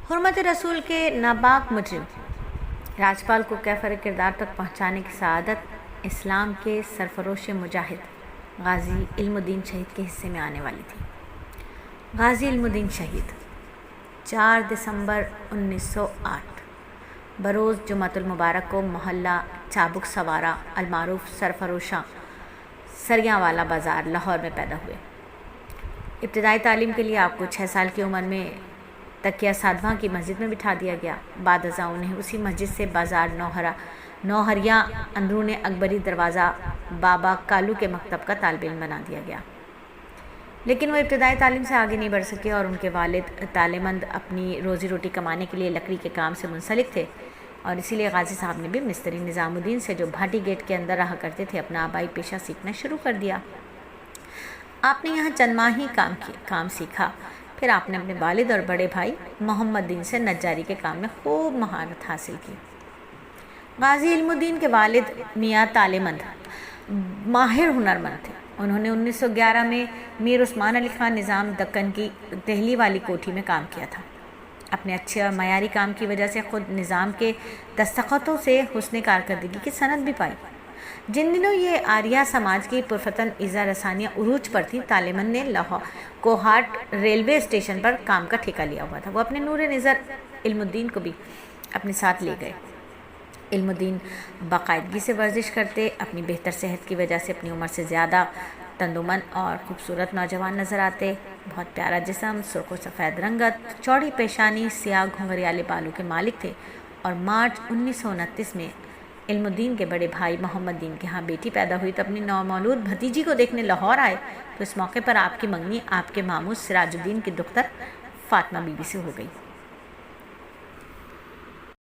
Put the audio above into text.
حرمت رسول کے ناپاک مجرم راجپال کو کیفر کردار تک پہنچانے کی سعادت اسلام کے سرفروش مجاہد غازی علم الدین شہید کے حصے میں آنے والی تھی۔ غازی علم الدین شہید 4 دسمبر 1908 بروز جمعۃ المبارک کو محلہ چابک سوارا المعروف سرفروشاں سریاں والا بازار لاہور میں پیدا ہوئے۔ ابتدائی تعلیم کے لیے آپ کو 6 سال کی عمر میں تکیہ سادھواں کی مسجد میں بٹھا دیا گیا۔ بعد ازاں انہیں اسی مسجد سے بازار نوہریاں اندرون اکبری دروازہ بابا کالو کے مکتب کا طالب علم بنا دیا گیا، لیکن وہ ابتدائی تعلیم سے آگے نہیں بڑھ سکے اور ان کے والد تالے مند اپنی روزی روٹی کمانے کے لیے لکڑی کے کام سے منسلک تھے، اور اسی لیے غازی صاحب نے بھی مستری نظام الدین سے جو بھاٹی گیٹ کے اندر رہا کرتے تھے اپنا آبائی پیشہ سیکھنا شروع کر دیا۔ آپ نے یہاں چند ماہ ہی کام سیکھا، پھر آپ نے اپنے والد اور بڑے بھائی محمد دین سے نجاری کے کام میں خوب مہارت حاصل کی۔ غازی علم الدین کے والد میاں تالے مند ماہر ہنرمند تھے۔ انہوں نے 1911 میں میر عثمان علی خان نظام دکن کی دہلی والی کوٹھی میں کام کیا تھا۔ اپنے اچھے اور معیاری کام کی وجہ سے خود نظام کے دستخطوں سے حسن کارکردگی کی سند بھی پائی۔ جن دنوں یہ آریہ سماج کی پرفتن ایذا رسانیاں عروج پر تھیں، طالے-مند نے کوہاٹ ریلوے اسٹیشن پر کام کا ٹھیکہ لیا ہوا تھا۔ وہ اپنے نور نظر علم الدین کو بھی اپنے ساتھ لے گئے۔ علم الدین باقاعدگی سے ورزش کرتے، اپنی بہتر صحت کی وجہ سے اپنی عمر سے زیادہ تندومند اور خوبصورت نوجوان نظر آتے۔ بہت پیارا جسم، سرخ و سفید رنگت، چوڑی پیشانی، سیاہ گھنگریالے بالوں کے مالک تھے، اور مارچ 1929 میں علم الدین کے بڑے بھائی محمد دین کے ہاں بیٹی پیدا ہوئی تو اپنی نومولود بھتیجی کو دیکھنے لاہور آئے، تو اس موقع پر آپ کی منگنی آپ کے ماموں سراج الدین کی دختر فاطمہ بی بی سے ہو گئی۔